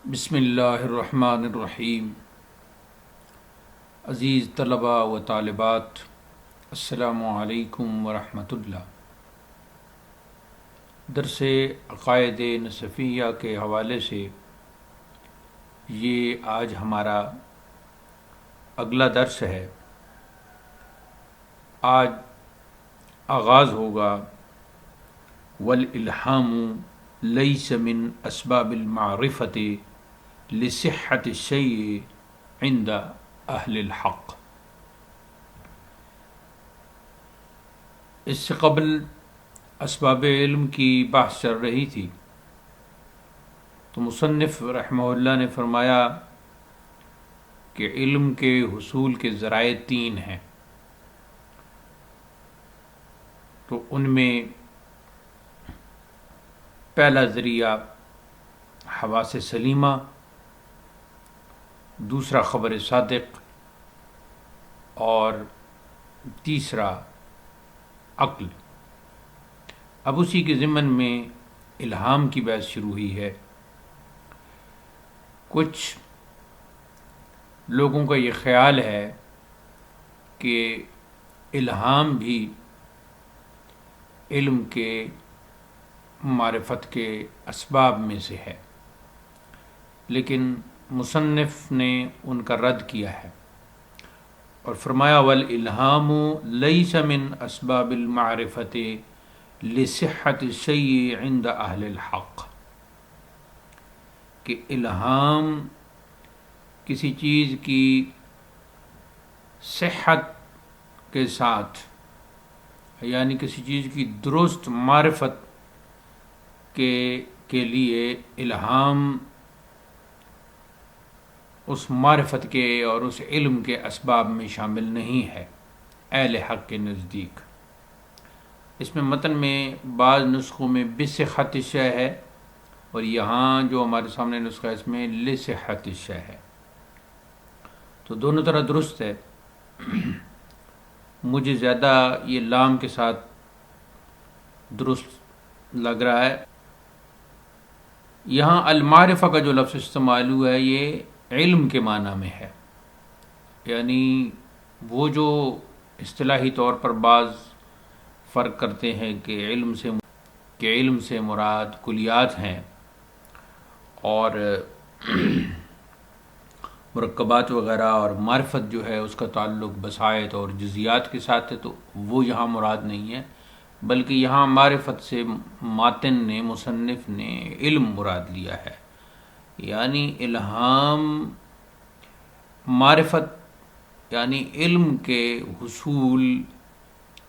بسم اللہ الرحمن الرحیم۔ عزیز طلباء و طالبات، السلام علیکم ورحمۃ اللہ۔ درس عقائد نصفیہ کے حوالے سے یہ آج ہمارا اگلا درس ہے۔ آج آغاز ہوگا والالہام لیس من اسباب المعرفت لصحت الشیء عند اہل الحق۔ اس سے قبل اسباب علم کی بحث چل رہی تھی تو مصنف رحمہ اللہ نے فرمایا کہ علم کے حصول کے ذرائع تین ہیں، تو ان میں پہلا ذریعہ حواس سلیمہ، دوسرا خبر صادق، اور تیسرا عقل۔ اب اسی کے ضمن میں الہام کی بحث شروع ہوئی ہے۔ کچھ لوگوں کا یہ خیال ہے کہ الہام بھی علم کے معرفت کے اسباب میں سے ہے، لیکن مصنف نے ان کا رد کیا ہے اور فرمایا والالہام لیس من اسباب المعرفت لصحت الشیء عند اہل الحق، کہ الہام کسی چیز کی صحت کے ساتھ، یعنی کسی چیز کی درست معرفت کے لیے الہام اس معرفت کے اور اس علم کے اسباب میں شامل نہیں ہے اہل حق کے نزدیک۔ اس میں متن میں بعض نسخوں میں بصحت الشیء ہے، اور یہاں جو ہمارے سامنے نسخہ ہے اس میں لصحت الشیء ہے، تو دونوں طرح درست ہے۔ مجھے زیادہ یہ لام کے ساتھ درست لگ رہا ہے۔ یہاں المعرفہ کا جو لفظ استعمال ہوا ہے یہ علم کے معنی میں ہے، یعنی وہ جو اصطلاحی طور پر بعض فرق کرتے ہیں کہ علم سے مراد کلیات ہیں اور مرکبات وغیرہ، اور معرفت جو ہے اس کا تعلق بصائر اور جزیات کے ساتھ ہے، تو وہ یہاں مراد نہیں ہے، بلکہ یہاں معرفت سے ماتن نے، مصنف نے علم مراد لیا ہے۔ یعنی الہام معرفت یعنی علم کے حصول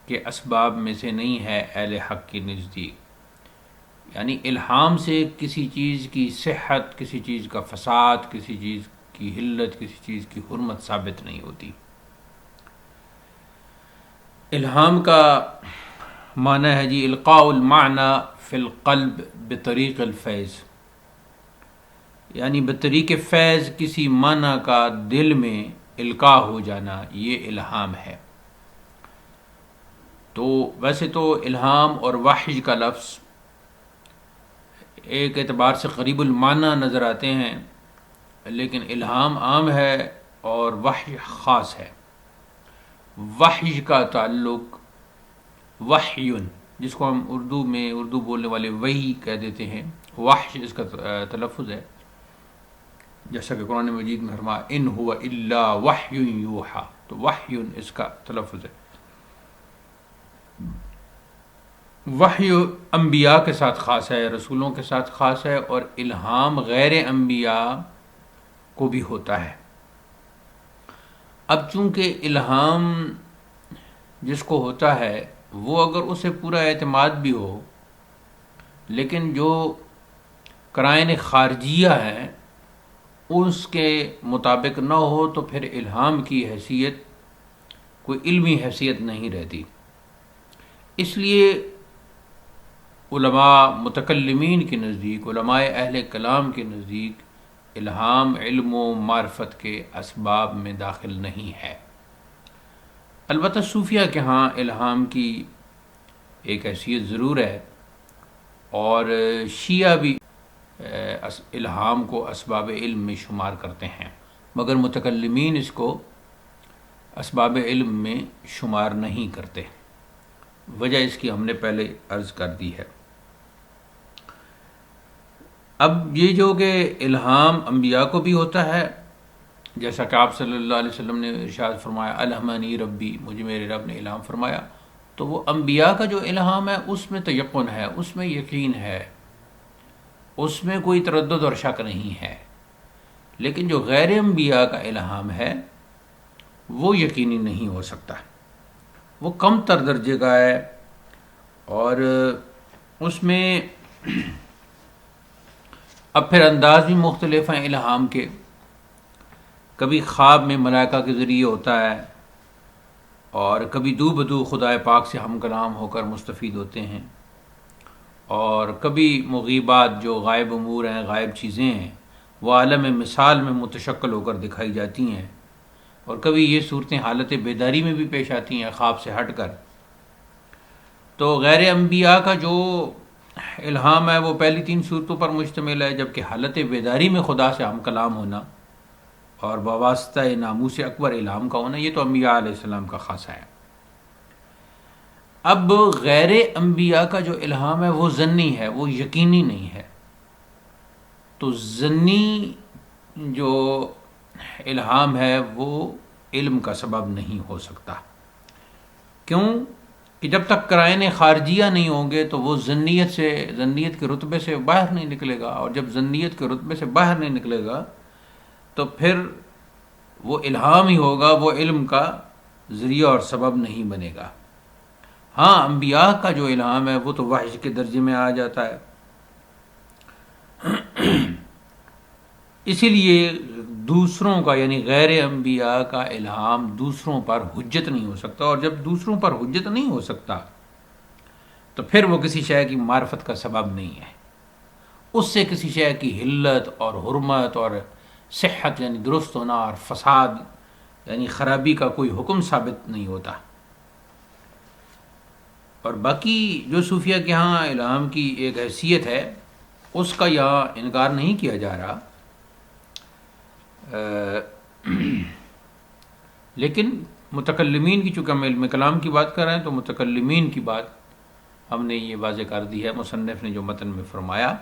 کے اسباب میں سے نہیں ہے اہل حق کے نزدیک۔ یعنی الہام سے کسی چیز کی صحت، کسی چیز کا فساد، کسی چیز کی حلت، کسی چیز کی حرمت ثابت نہیں ہوتی۔ الہام کا معنی ہے جی القاء المعنی فی القلب بطریق الفیض، یعنی بطریق فیض کسی معنی کا دل میں القاء ہو جانا، یہ الہام ہے۔ تو ویسے تو الہام اور وحی کا لفظ ایک اعتبار سے قریب المعنی نظر آتے ہیں، لیکن الہام عام ہے اور وحی خاص ہے۔ وحی کا تعلق وحی، جس کو ہم اردو بولنے والے وحی کہہ دیتے ہیں، وحی اس کا تلفظ ہے، جیسا کہ قرآن مجید میں فرمایا ان هو الا وحی یوحی، تو وحی اس کا تلفظ ہے۔ وحی انبیاء کے ساتھ خاص ہے، رسولوں کے ساتھ خاص ہے، اور الہام غیر انبیاء کو بھی ہوتا ہے۔ اب چونکہ الہام جس کو ہوتا ہے وہ اگر اسے پورا اعتماد بھی ہو، لیکن جو قرائن خارجیہ ہیں اس کے مطابق نہ ہو، تو پھر الہام کی حیثیت کوئی علمی حیثیت نہیں رہتی۔ اس لیے علماء متکلمین کے نزدیک، علماء اہل کلام کے نزدیک الہام علم و معرفت کے اسباب میں داخل نہیں ہے۔ البتہ صوفیہ کے ہاں الہام کی ایک حیثیت ضرور ہے، اور شیعہ بھی الہام کو اسباب علم میں شمار کرتے ہیں، مگر متکلمین اس کو اسباب علم میں شمار نہیں کرتے۔ وجہ اس کی ہم نے پہلے عرض کر دی ہے۔ اب یہ جو کہ الہام انبیاء کو بھی ہوتا ہے، جیسا کہ آپ صلی اللہ علیہ وسلم نے ارشاد فرمایا الہمنی ربی، مجھے میرے رب نے الہام فرمایا، تو وہ انبیاء کا جو الہام ہے اس میں تیقن ہے، اس میں یقین ہے، اس میں کوئی تردد اور شک نہیں ہے۔ لیکن جو غیر انبیاء کا الہام ہے وہ یقینی نہیں ہو سکتا، وہ کم تر درجے کا ہے، اور اس میں اب پھر انداز بھی مختلف ہیں الہام کے۔ کبھی خواب میں ملائکہ کے ذریعے ہوتا ہے، اور کبھی دو بدو خدائے پاک سے ہم کلام ہو کر مستفید ہوتے ہیں، اور کبھی مغیبات جو غائب امور ہیں، غائب چیزیں ہیں، وہ عالم مثال میں متشکل ہو کر دکھائی جاتی ہیں، اور کبھی یہ صورتیں حالت بیداری میں بھی پیش آتی ہیں خواب سے ہٹ کر۔ تو غیر انبیاء کا جو الہام ہے وہ پہلی 3 صورتوں پر مشتمل ہے، جبکہ حالت بیداری میں خدا سے ہم کلام ہونا اور بواسطہ ناموس اکبر الہام کا ہونا، یہ تو انبیاء علیہ السلام کا خاصہ ہے۔ اب غیر انبیاء کا جو الہام ہے وہ ظنی ہے، وہ یقینی نہیں ہے۔ تو ظنی جو الہام ہے وہ علم کا سبب نہیں ہو سکتا، کیوں کہ جب تک قرائن خارجیہ نہیں ہوں گے تو وہ ظنیت کے رتبے سے باہر نہیں نکلے گا، اور جب ظنیت کے رتبے سے باہر نہیں نکلے گا تو پھر وہ الہام ہی ہوگا، وہ علم کا ذریعہ اور سبب نہیں بنے گا۔ ہاں انبیاء کا جو الہام ہے وہ تو وحی کے درجے میں آ جاتا ہے، اسی لیے دوسروں کا یعنی غیر انبیاء کا الہام دوسروں پر حجت نہیں ہو سکتا، اور جب دوسروں پر حجت نہیں ہو سکتا تو پھر وہ کسی شے کی معرفت کا سبب نہیں ہے، اس سے کسی شے کی حلت اور حرمت اور صحت یعنی درست ہونا اور فساد یعنی خرابی کا کوئی حکم ثابت نہیں ہوتا۔ اور باقی جو صوفیہ کے ہاں الہام کی ایک حیثیت ہے اس کا یہاں انکار نہیں کیا جا رہا، لیکن متکلمین کی، چونکہ ہم علم کلام کی بات کر رہے ہیں تو متکلمین کی بات ہم نے یہ واضح کر دی ہے مصنف نے جو متن میں فرمایا۔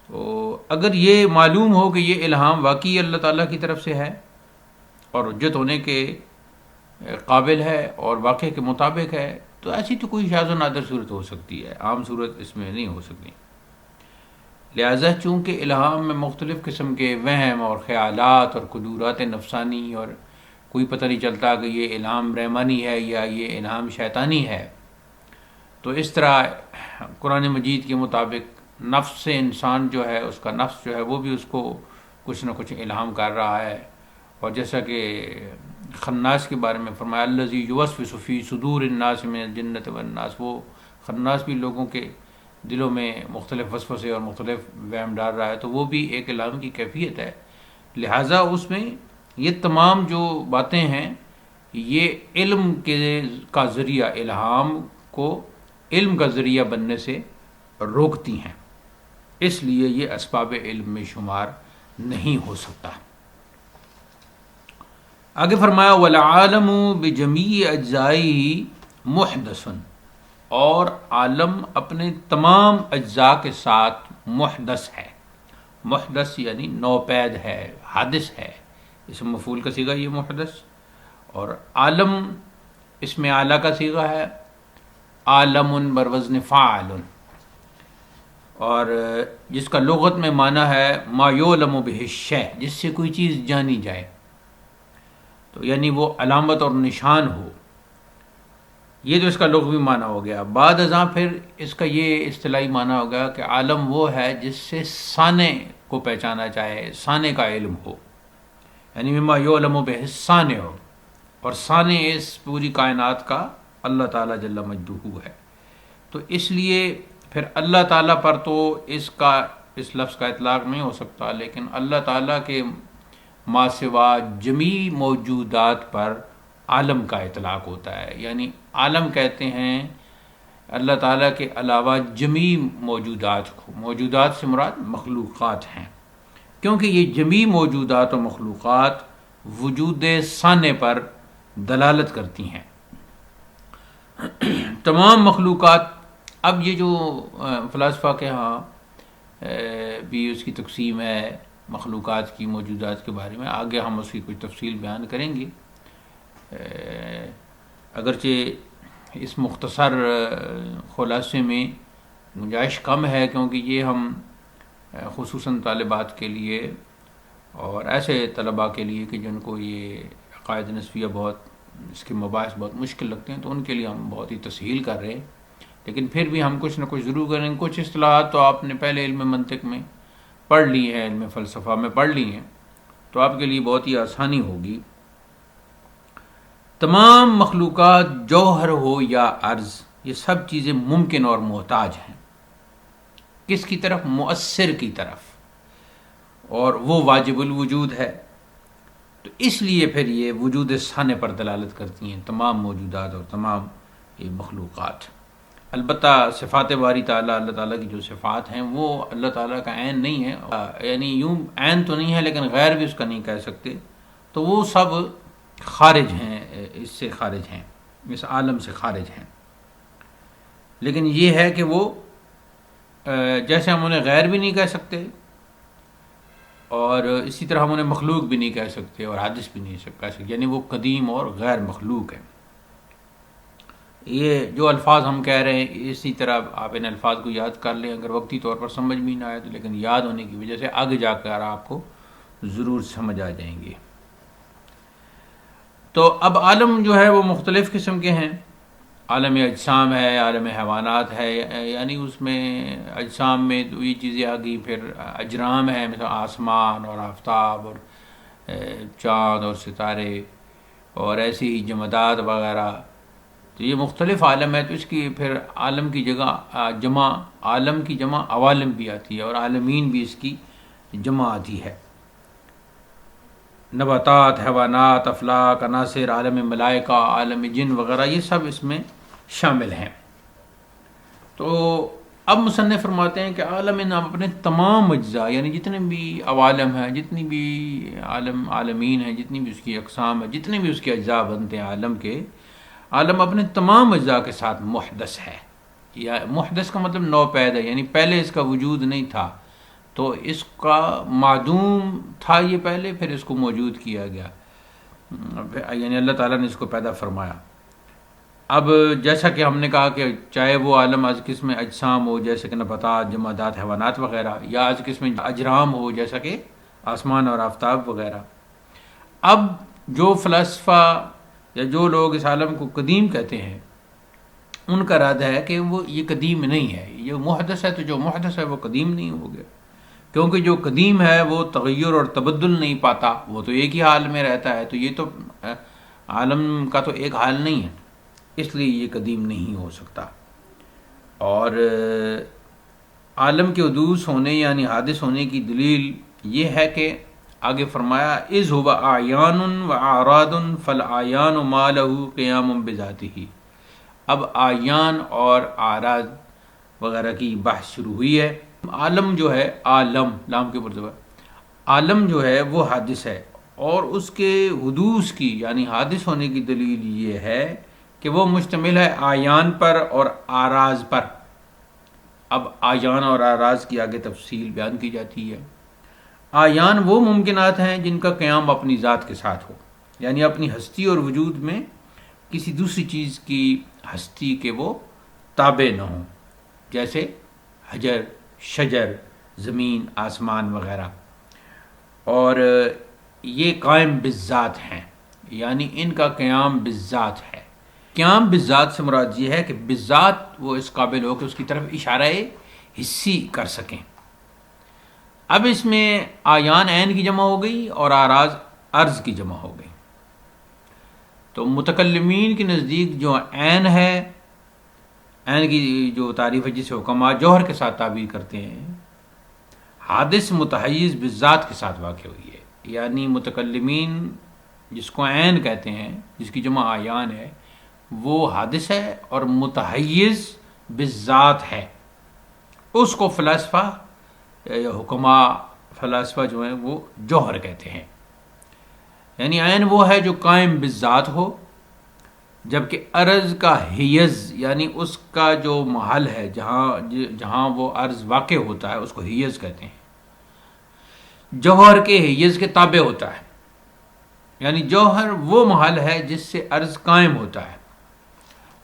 تو اگر یہ معلوم ہو کہ یہ الہام واقعی اللہ تعالیٰ کی طرف سے ہے اور حجت ہونے کے قابل ہے اور واقعے کے مطابق ہے، تو ایسی تو کوئی شاذ و نادر صورت ہو سکتی ہے، عام صورت اس میں نہیں ہو سکتی۔ لہذا چونکہ الہام میں مختلف قسم کے وہم اور خیالات اور قدورات نفسانی، اور کوئی پتہ نہیں چلتا کہ یہ الہام رحمانی ہے یا یہ الہام شیطانی ہے، تو اس طرح قرآن مجید کے مطابق نفس انسان جو ہے، اس کا نفس جو ہے وہ بھی اس کو کچھ نہ کچھ الہام کر رہا ہے، اور جیسا کہ خناس کے بارے میں فرمایا الذی یوسوس فی صدور الناس من الجنۃ والناس، وہ خناس بھی لوگوں کے دلوں میں مختلف وسوسے اور مختلف وہم ڈال رہا ہے، تو وہ بھی ایک الہام کی کیفیت ہے۔ لہٰذا اس میں یہ تمام جو باتیں ہیں یہ علم کا ذریعہ، الہام کو علم کا ذریعہ بننے سے روکتی ہیں، اس لیے یہ اسباب علم میں شمار نہیں ہو سکتا۔ آگے فرمایا والعالم بجمیع اجزائہ محدث، اور عالم اپنے تمام اجزاء کے ساتھ محدث ہے۔ محدث یعنی نوپید ہے، حادث ہے، اسم مفعول کا صیغہ یہ محدث، اور عالم اسم اعلیٰ کا صیغہ ہے، عالم بروزن فاعل، اور جس کا لغت میں معنی ہے ما یعلم بہ الشیء، جس سے کوئی چیز جانی جائے، تو یعنی وہ علامت اور نشان ہو، یہ تو اس کا لغوی معنی ہو گیا۔ بعد ازاں پھر اس کا یہ اصطلاحی معنی ہو گیا کہ عالم وہ ہے جس سے صانع کو پہچانا چاہے، صانع کا علم ہو، یعنی مما یعلم بہ الصانع، اور صانع اس پوری کائنات کا اللہ تعالیٰ جل مجدہ ہے۔ تو اس لیے پھر اللہ تعالیٰ پر تو اس لفظ کا اطلاق نہیں ہو سکتا، لیکن اللہ تعالیٰ کے ما سوا جمیع موجودات پر عالم کا اطلاق ہوتا ہے۔ یعنی عالم کہتے ہیں اللہ تعالیٰ کے علاوہ جمیع موجودات کو، موجودات سے مراد مخلوقات ہیں، کیونکہ یہ جمیع موجودات و مخلوقات وجود ثانی پر دلالت کرتی ہیں۔ تمام مخلوقات، اب یہ جو فلاسفہ کے ہاں بھی اس کی تقسیم ہے مخلوقات کی، موجودات کے بارے میں، آگے ہم اس کی کچھ تفصیل بیان کریں گے، اگرچہ اس مختصر خلاصے میں گنجائش کم ہے، کیونکہ یہ ہم خصوصاً طالبات کے لیے اور ایسے طلباء کے لیے کہ جن کو یہ عقائد نسبیہ بہت، اس کے مباحث بہت مشکل لگتے ہیں، تو ان کے لیے ہم بہت ہی تسہیل کر رہے ہیں، لیکن پھر بھی ہم کچھ نہ کچھ ضرور کریں گے۔ کچھ اصطلاحات تو آپ نے پہلے علم منطق میں پڑھ لی ہیں، علم فلسفہ میں پڑھ لی ہیں، تو آپ کے لیے بہت ہی آسانی ہوگی۔ تمام مخلوقات، جوہر ہو یا عرض، یہ سب چیزیں ممکن اور محتاج ہیں، کس کی طرف؟ مؤثر کی طرف، اور وہ واجب الوجود ہے، تو اس لیے پھر یہ وجود ثانی پر دلالت کرتی ہیں تمام موجودات اور تمام یہ مخلوقات۔ البتہ صفات باری تعالیٰ، اللہ تعالیٰ کی جو صفات ہیں وہ اللہ تعالیٰ کا عین نہیں ہے، یعنی یوں عین تو نہیں ہے لیکن غیر بھی اس کا نہیں کہہ سکتے، تو وہ سب خارج ہیں، اس سے خارج ہیں، اس عالم سے خارج ہیں۔ لیکن یہ ہے کہ وہ جیسے ہم انہیں غیر بھی نہیں کہہ سکتے، اور اسی طرح ہم انہیں مخلوق بھی نہیں کہہ سکتے اور حادث بھی نہیں کہہ سکتے، یعنی وہ قدیم اور غیر مخلوق ہے۔ یہ جو الفاظ ہم کہہ رہے ہیں، اسی طرح آپ ان الفاظ کو یاد کر لیں، اگر وقتی طور پر سمجھ بھی نہ آئے تو، لیکن یاد ہونے کی وجہ سے آگے جا کر آپ کو ضرور سمجھ آ جائیں گے۔ تو اب عالم جو ہے وہ مختلف قسم کے ہیں، عالم اجسام ہے، عالم حیوانات ہے، یعنی اس میں اجسام میں تو یہ چیزیں آ گئی، پھر اجرام ہے، مثلا آسمان اور آفتاب اور چاند اور ستارے اور ایسی ہی جمادات وغیرہ، تو یہ مختلف عالم ہے۔ تو اس کی پھر عالم کی جگہ جمع، عالم کی جمع عوالم بھی آتی ہے، اور عالمین بھی اس کی جمع آتی ہے۔ نباتات، حیوانات، افلاک، عناصر، عالم ملائکہ، عالم جن وغیرہ، یہ سب اس میں شامل ہیں۔ تو اب مصنف فرماتے ہیں کہ عالم اپنے تمام اجزاء، یعنی جتنے بھی عوالم ہیں، جتنی بھی عالمین ہیں، جتنی بھی اس کی اقسام ہیں، جتنے بھی اس کے اجزاء بنتے ہیں عالم کے، عالم اپنے تمام اجزاء کے ساتھ محدث ہے، یا محدث کا مطلب نو پید ہے، یعنی پہلے اس کا وجود نہیں تھا، تو اس کا معدوم تھا یہ پہلے، پھر اس کو موجود کیا گیا، یعنی اللہ تعالیٰ نے اس کو پیدا فرمایا۔ اب جیسا کہ ہم نے کہا کہ چاہے وہ عالم از قسم اجسام ہو جیسے کہ نباتات، جمادات، حیوانات وغیرہ، یا از قسم اجرام ہو جیسا کہ آسمان اور آفتاب وغیرہ۔ اب جو فلسفہ یا جو لوگ اس عالم کو قدیم کہتے ہیں، ان کا ارادہ ہے کہ وہ یہ قدیم نہیں ہے، یہ محدث ہے، تو جو محدث ہے وہ قدیم نہیں ہو گیا، کیونکہ جو قدیم ہے وہ تغیر اور تبدل نہیں پاتا، وہ تو ایک ہی حال میں رہتا ہے، تو یہ تو عالم کا تو ایک حال نہیں ہے، اس لیے یہ قدیم نہیں ہو سکتا۔ اور عالم کے حدوث ہونے یعنی حادث ہونے کی دلیل یہ ہے کہ آگے فرمایا اذ هو اعیان و اعراض فالاعیان ما له قیام بذاته۔ اب اعیان اور اعراض وغیرہ کی بحث شروع ہوئی ہے۔ عالم جو ہے، عالم لام کے اوپر عالم جو ہے وہ حادث ہے، اور اس کے حدوث کی یعنی حادث ہونے کی دلیل یہ ہے کہ وہ مشتمل ہے اعیان پر اور اعراض پر۔ اب اعیان اور اعراض کی آگے تفصیل بیان کی جاتی ہے۔ اعیان وہ ممکنات ہیں جن کا قیام اپنی ذات کے ساتھ ہو، یعنی اپنی ہستی اور وجود میں کسی دوسری چیز کی ہستی کے وہ تابع نہ ہوں، جیسے حجر، شجر، زمین، آسمان وغیرہ، اور یہ قائم بالذات ہیں، یعنی ان کا قیام بالذات ہے۔ قیام بالذات سے مراد یہ ہے کہ بالذات وہ اس قابل ہو کہ اس کی طرف اشارہ حسی کر سکیں۔ اب اس میں اعیان عین کی جمع ہو گئی اور اعراض عرض کی جمع ہو گئی۔ تو متکلمین کے نزدیک جو عین ہے، عین کی جو تعریف ہے جسے حکماء جوہر کے ساتھ تعبیر کرتے ہیں، حادث متحیز بالذات کے ساتھ واقع ہوئی ہے، یعنی متکلمین جس کو عین کہتے ہیں، جس کی جمع اعیان ہے، وہ حادث ہے، اور متحیز بالذات ہے، اس کو فلاسفہ یا حکماء فلاسفہ جو ہیں وہ جوہر کہتے ہیں. یعنی عین وہ ہے جو قائم بالذات ہو، جبکہ عرض کا حیز یعنی اس کا جو محل ہے جہاں وہ عرض واقع ہوتا ہے اس کو حیز کہتے ہیں. جوہر کے حیز کے تابع ہوتا ہے، یعنی جوہر وہ محل ہے جس سے عرض قائم ہوتا ہے.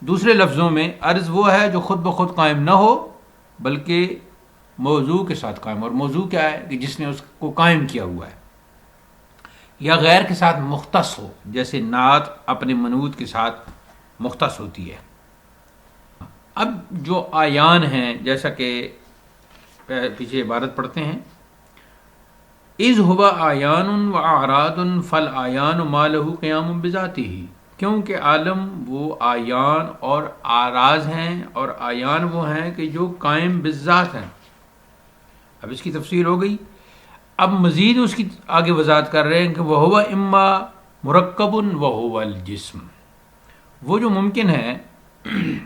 دوسرے لفظوں میں عرض وہ ہے جو خود بخود قائم نہ ہو بلکہ موضوع کے ساتھ قائم. اور موضوع کیا ہے؟ کہ جس نے اس کو قائم کیا ہوا ہے، یا غیر کے ساتھ مختص ہو، جیسے نعت اپنے منعوت کے ساتھ مختص ہوتی ہے. اب جو آیان ہیں، جیسا کہ پیچھے عبارت پڑھتے ہیں، اذ هو آیان و اعراض فالآیان ما له قیام بذاته، کیونکہ عالم وہ آیان اور آراز ہیں، اور آیان وہ ہیں کہ جو قائم بالذات ہیں. اب اس کی تفصیل ہو گئی. اب مزید اس کی آگے وضاحت کر رہے ہیں کہ وَهُوَ إِمَّا مُرَكَّبٌ وَهُوَ الْجِسْمُ، وہ جو ممکن ہے،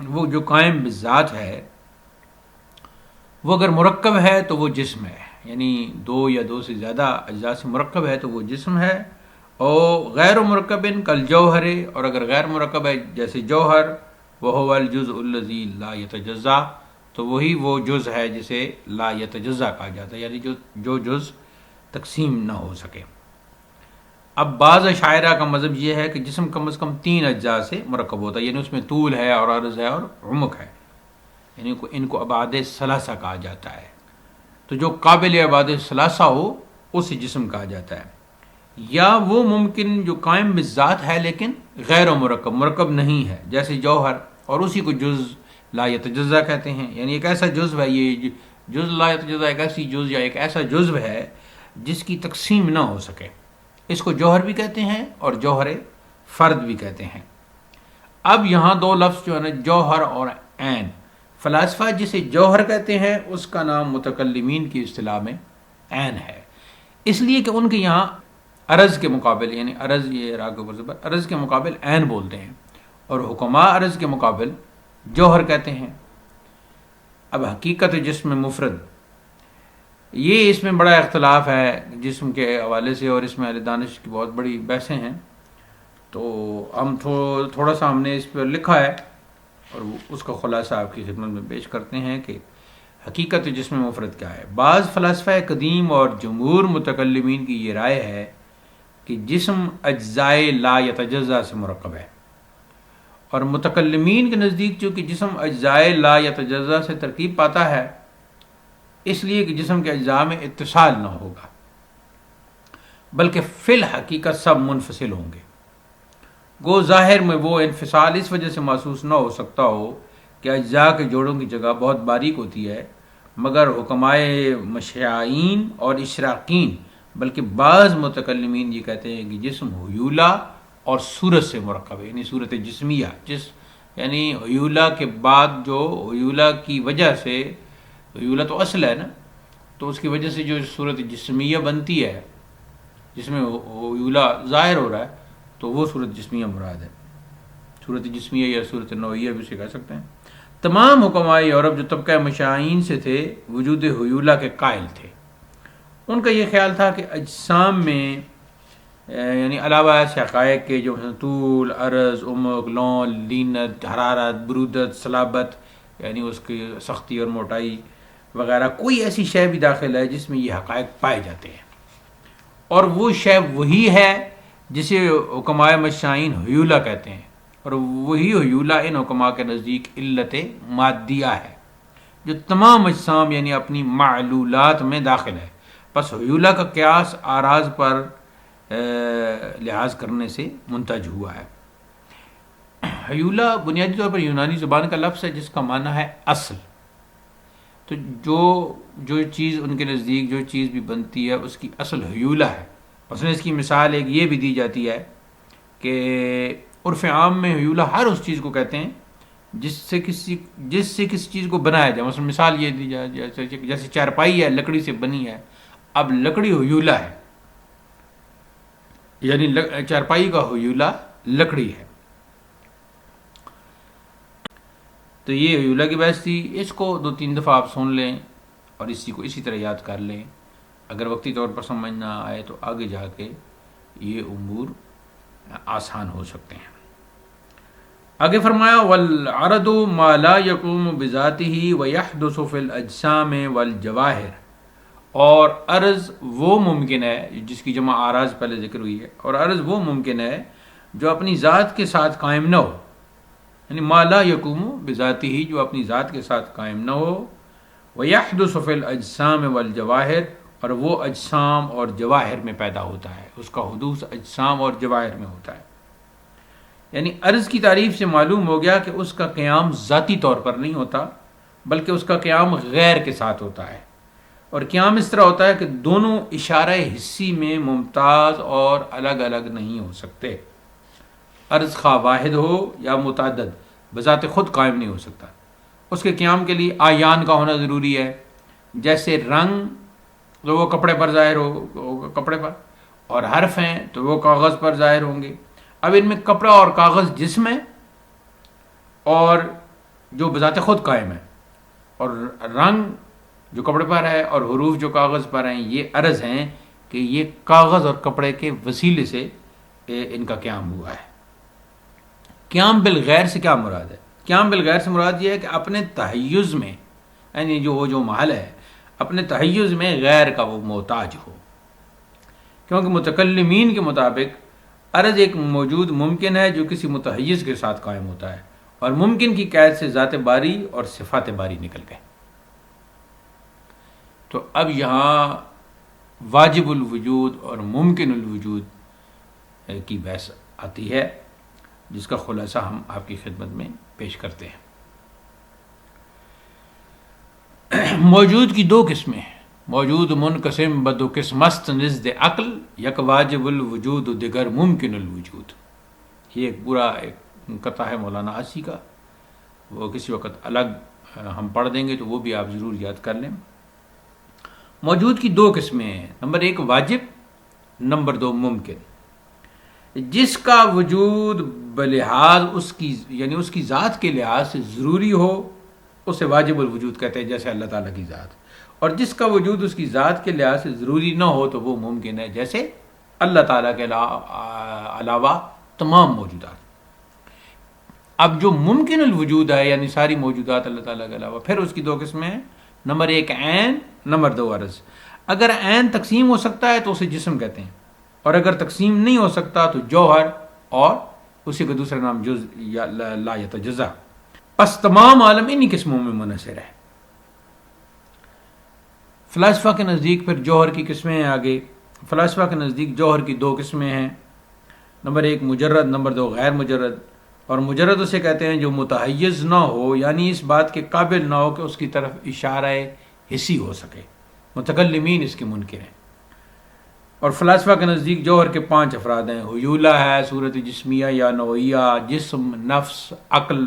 وہ جو قائم بالذات ہے، وہ اگر مرکب ہے تو وہ جسم ہے، یعنی دو یا دو سے زیادہ اجزاء سے مرکب ہے تو وہ جسم ہے. اور غیر مرکب کالجوہر، اور اگر غیر مرکب ہے جیسے جوہر، وَهُوَ الْجُزْءُ الَّذِي لَا يَتَجَزَّأُ، تو وہی وہ جز ہے جسے لا یتجزا کہا جاتا ہے، یعنی جو جز تقسیم نہ ہو سکے. اب بعض شاعرہ کا مذہب یہ ہے کہ جسم کم از کم 3 اجزاء سے مرکب ہوتا ہے، یعنی اس میں طول ہے اور عرض ہے اور عمق ہے، یعنی ان کو ابعاد ثلاثہ کہا جاتا ہے. تو جو قابل ابعاد ثلاثہ ہو اسے جسم کہا جاتا ہے. یا وہ ممکن جو قائم بالذات ہے لیکن غیر مرکب نہیں ہے، جیسے جوہر، اور اسی کو جز لا یتجزا کہتے ہیں. یعنی ایک ایسا جزو ہے، یہ جز لا یتجزا ایک ایسی جز یا ایک ایسا جزو ہے جس کی تقسیم نہ ہو سکے. اس کو جوہر بھی کہتے ہیں اور جوہر فرد بھی کہتے ہیں. اب یہاں دو لفظ جو ہے نا، جوہر اور عین، فلاسفہ جسے جوہر کہتے ہیں اس کا نام متکلمین کی اصطلاح میں عین ہے، اس لیے کہ ان کے یہاں عرض کے مقابل، یعنی عرض یہ راگ و زبر، عرض کے مقابل عین بولتے ہیں، اور حکماء عرض کے مقابل جوہر کہتے ہیں. اب حقیقت جسم مفرد، یہ اس میں بڑا اختلاف ہے جسم کے حوالے سے، اور اس میں اہل دانش کی بہت بڑی بحثیں ہیں. تو ہم تھوڑا سا ہم نے اس پر لکھا ہے اور اس کا خلاصہ آپ کی خدمت میں پیش کرتے ہیں کہ حقیقت جسم مفرد کیا ہے. بعض فلاسفہ قدیم اور جمہور متکلمین کی یہ رائے ہے کہ جسم اجزائے لا یتجزا سے مرکب ہے، اور متکلمین کے نزدیک چونکہ جسم اجزائے لا یتجزا سے ترکیب پاتا ہے، اس لیے کہ جسم کے اجزاء میں اتصال نہ ہوگا بلکہ فی الحقیقت سب منفصل ہوں گے. گو ظاہر میں وہ انفصال اس وجہ سے محسوس نہ ہو سکتا ہو کہ اجزاء کے جوڑوں کی جگہ بہت باریک ہوتی ہے، مگر حکمائے مشاعین اور اشراقین بلکہ بعض متکلمین یہ کہتے ہیں کہ جسم حیولہ اور صورت سے مرکب ہے، یعنی صورت جسمیہ، یعنی حیولہ کے بعد جو حیولہ کی وجہ سے، حیولہ تو اصل ہے نا، تو اس کی وجہ سے جو صورت جسمیہ بنتی ہے جس میں حیولہ ظاہر ہو رہا ہے، تو وہ صورت جسمیہ مراد ہے. صورت جسمیہ یا صورت نوعیہ بھی اسے کہہ سکتے ہیں. تمام حکماء یورپ جو طبقہ مشاعین سے تھے وجود حیولہ کے قائل تھے. ان کا یہ خیال تھا کہ اجسام میں یعنی علاوہ ایسے حقائق کے جو طول، عرض، عمق، لون، لینت، حرارت، برودت، صلابت، یعنی اس کی سختی اور موٹائی وغیرہ، کوئی ایسی شے بھی داخل ہے جس میں یہ حقائق پائے جاتے ہیں، اور وہ شے وہی ہے جسے حکماء مشاعین حیولہ کہتے ہیں، اور وہی حیولہ ان حکماء کے نزدیک علت مادیہ ہے جو تمام اجسام یعنی اپنی معلولات میں داخل ہے. پس حیولہ کا قیاس آراز پر لحاظ کرنے سے منتج ہوا ہے. حیولہ بنیادی طور پر یونانی زبان کا لفظ ہے جس کا معنی ہے اصل. تو جو چیز ان کے نزدیک جو چیز بھی بنتی ہے اس کی اصل حیولہ ہے. مثلا اس کی مثال ایک یہ بھی دی جاتی ہے کہ عرف عام میں حیولہ ہر اس چیز کو کہتے ہیں جس سے کسی چیز کو بنایا جائے. مثلا مثال یہ دی جائے جیسے چارپائی ہے لکڑی سے بنی ہے، اب لکڑی حیولہ ہے، یعنی چارپائی کا حیولہ لکڑی ہے. تو یہ حیولہ کی بحث تھی، اس کو 2-3 دفعہ آپ سن لیں اور اسی کو اسی طرح یاد کر لیں. اگر وقتی طور پر سمجھ نہ آئے تو آگے جا کے یہ امور آسان ہو سکتے ہیں. آگے فرمایا والعرض ما لا يقوم بذاته ويحدث في الاجسام والجواہر، اور عرض وہ ممکن ہے جس کی جمع آراز پہلے ذکر ہوئی ہے، اور عرض وہ ممکن ہے جو اپنی ذات کے ساتھ قائم نہ ہو، یعنی ما لا يقوم بذاته، جو اپنی ذات کے ساتھ قائم نہ ہو، ويحدث في الاجسام والجواہر، اور وہ اجسام اور جواہر میں پیدا ہوتا ہے، اس کا حدوث اجسام اور جواہر میں ہوتا ہے. یعنی عرض کی تعریف سے معلوم ہو گیا کہ اس کا قیام ذاتی طور پر نہیں ہوتا، بلکہ اس کا قیام غیر کے ساتھ ہوتا ہے. اور قیام اس طرح ہوتا ہے کہ دونوں اشارہ حسی میں ممتاز اور الگ الگ نہیں ہو سکتے. عرض خواہ واحد ہو یا متعدد بذات خود قائم نہیں ہو سکتا. اس کے قیام کے لیے آیان کا ہونا ضروری ہے، جیسے رنگ تو وہ کپڑے پر ظاہر ہو کپڑے پر، اور حرف ہیں تو وہ کاغذ پر ظاہر ہوں گے. اب ان میں کپڑا اور کاغذ جسم ہے اور جو بذات خود قائم ہے، اور رنگ جو کپڑے پر ہے اور حروف جو کاغذ پر ہیں، یہ عرض ہیں کہ یہ کاغذ اور کپڑے کے وسیلے سے ان کا قیام ہوا ہے. قیام بالغیر سے کیا مراد ہے؟ قیام بالغیر سے مراد یہ ہے کہ اپنے تحیز میں، یعنی جو محل ہے اپنے تحیز میں غیر کا وہ محتاج ہو. کیونکہ متکلمین کے مطابق عرض ایک موجود ممکن ہے جو کسی متحیز کے ساتھ قائم ہوتا ہے، اور ممکن کی قید سے ذات باری اور صفات باری نکل گئے. تو اب یہاں واجب الوجود اور ممکن الوجود کی بحث آتی ہے، جس کا خلاصہ ہم آپ کی خدمت میں پیش کرتے ہیں. موجود کی 2 قسمیں ہیں، موجود منقسم بدو قسم است نزد عقل، یک واجب الوجود و دیگر ممکن الوجود. یہ ایک پورا ایک قطعہ ہے مولانا عاصی کا، وہ کسی وقت الگ ہم پڑھ دیں گے تو وہ بھی آپ ضرور یاد کر لیں. موجود کی 2 قسمیں ہیں، نمبر 1 واجب، نمبر 2 ممکن. جس کا وجود بلحاظ اس کی، یعنی اس کی ذات کے لحاظ سے ضروری ہو، اسے واجب الوجود کہتے ہیں، جیسے اللہ تعالیٰ کی ذات. اور جس کا وجود اس کی ذات کے لحاظ سے ضروری نہ ہو تو وہ ممکن ہے، جیسے اللہ تعالیٰ کے علاوہ تمام موجودات. اب جو ممکن الوجود ہے، یعنی ساری موجودات اللہ تعالیٰ کے علاوہ، پھر اس کی 2 قسمیں ہیں، نمبر 1 عین، نمبر 2 عرض. اگر عین تقسیم ہو سکتا ہے تو اسے جسم کہتے ہیں، اور اگر تقسیم نہیں ہو سکتا تو جوہر، اور اسی کا دوسرا نام جز یا لا یتجزا. پس تمام عالم انہی قسموں میں منحصر ہے. فلاسفہ کے نزدیک پھر جوہر کی قسمیں ہیں. آگے فلاسفہ کے نزدیک جوہر کی 2 قسمیں ہیں، نمبر 1 مجرد، نمبر 2 غیر مجرد. اور مجرد اسے کہتے ہیں جو متحیز نہ ہو، یعنی اس بات کے قابل نہ ہو کہ اس کی طرف اشارہ حسی ہو سکے. متکلمین اس کے منکر ہیں. اور فلاسفہ کے نزدیک جوہر کے 5 افراد ہیں، حیولہ ہے، صورت جسمیہ یا نوعیہ، جسم، نفس، عقل.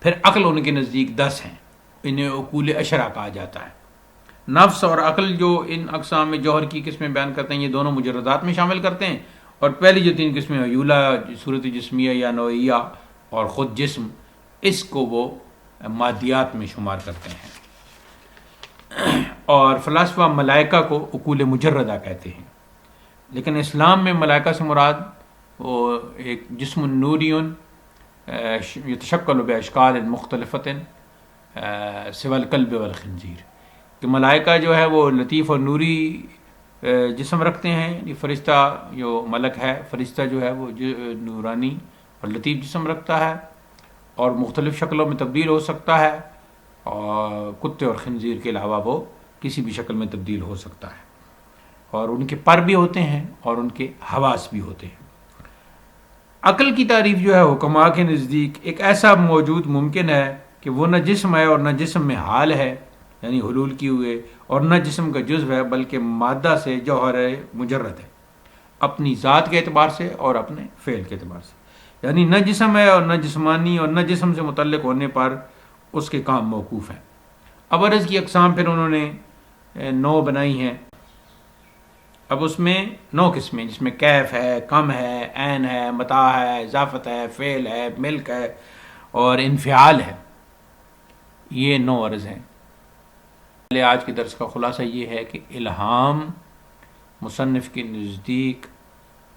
پھر عقل ان کے نزدیک 10 ہیں، انہیں عقول عشرہ کہا جاتا ہے. نفس اور عقل جو ان اقسام میں جوہر کی قسمیں بیان کرتے ہیں، یہ دونوں مجردات میں شامل کرتے ہیں. اور پہلی جو 3 قسمیں حیولہ، صورت جسمیہ یا نوعیہ، اور خود جسم، اس کو وہ مادیات میں شمار کرتے ہیں. اور فلاسفہ ملائکہ کو عقول مجردہ کہتے ہیں. لیکن اسلام میں ملائکہ سے مراد وہ ایک جسم نوریون یتشکل باشکال مختلفۃ سوى القلب والخنزیر، کہ ملائکہ جو ہے وہ لطیف اور نوری جسم رکھتے ہیں. فرشتہ جو ملک ہے، فرشتہ جو ہے وہ نورانی اور لطیف جسم رکھتا ہے، اور مختلف شکلوں میں تبدیل ہو سکتا ہے، اور کتے اور خنزیر کے علاوہ وہ کسی بھی شکل میں تبدیل ہو سکتا ہے. اور ان کے پر بھی ہوتے ہیں اور ان کے حواس بھی ہوتے ہیں. عقل کی تعریف جو ہے حکماء کے نزدیک ایک ایسا موجود ممکن ہے کہ وہ نہ جسم ہے اور نہ جسم میں حال ہے، یعنی حلول کیے ہوئے، اور نہ جسم کا جزو ہے، بلکہ مادہ سے جوہر مجرد ہے، اپنی ذات کے اعتبار سے اور اپنے فعل کے اعتبار سے. یعنی نہ جسم ہے اور نہ جسمانی، اور نہ جسم سے متعلق ہونے پر اس کے کام موقوف ہیں. اب عرض کی اقسام پھر انہوں نے 9 بنائی ہیں. اب اس میں 9 قسمیں، جس میں کیف ہے، کم ہے، عین ہے، متاع ہے، اضافت ہے، فعل ہے، ملک ہے، اور انفعال ہے. یہ 9 عرض ہیں۔ آج کے درس کا خلاصہ یہ ہے کہ الہام مصنف کے نزدیک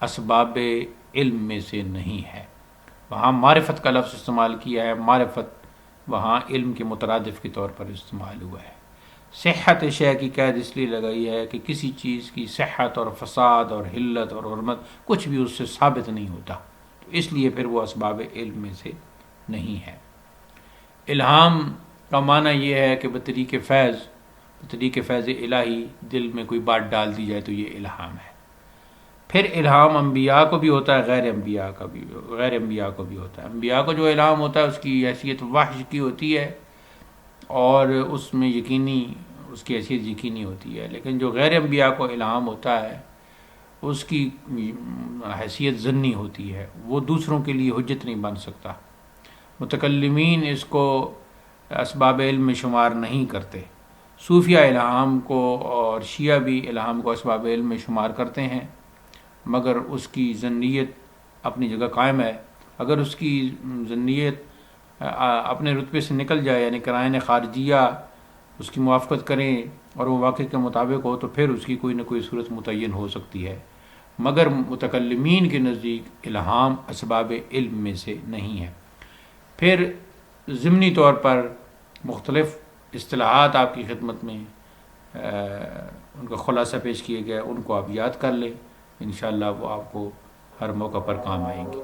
اسباب علم میں سے نہیں ہے۔ وہاں معرفت کا لفظ استعمال کیا ہے، معرفت وہاں علم کے مترادف کے طور پر استعمال ہوا ہے۔ صحت شے کی قید اس لیے لگائی ہے کہ کسی چیز کی صحت اور فساد اور حلت اور حرمت کچھ بھی اس سے ثابت نہیں ہوتا، تو اس لیے پھر وہ اسباب علم میں سے نہیں ہے۔ الہام کا معنی یہ ہے کہ بطریق فیض الہی دل میں کوئی بات ڈال دی جائے تو یہ الہام ہے۔ پھر الہام انبیاء کو بھی ہوتا ہے، غیر انبیاء کو بھی ہوتا ہے۔ انبیاء کو جو الہام ہوتا ہے اس کی حیثیت وحی کی ہوتی ہے اور اس کی حیثیت یقینی ہوتی ہے، لیکن جو غیر انبیاء کو الہام ہوتا ہے اس کی حیثیت ظنی ہوتی ہے، وہ دوسروں کے لیے حجت نہیں بن سکتا۔ متکلمین اس کو اسباب علم میں شمار نہیں کرتے۔ صوفیہ الہام کو اور شیعہ بھی الہام کو اسباب علم میں شمار کرتے ہیں، مگر اس کی ظنیت اپنی جگہ قائم ہے۔ اگر اس کی ظنیت اپنے رتبے سے نکل جائے، یعنی قرائن خارجیہ اس کی موافقت کریں اور وہ واقع کے مطابق ہو، تو پھر اس کی کوئی نہ کوئی صورت متعین ہو سکتی ہے، مگر متکلمین کے نزدیک الہام اسباب علم میں سے نہیں ہے۔ پھر ضمنی طور پر مختلف اصطلاحات آپ کی خدمت میں ان کا خلاصہ پیش کیے گیا، ان کو آپ یاد کر لیں، انشاءاللہ وہ آپ کو ہر موقع پر کام آئیں گے۔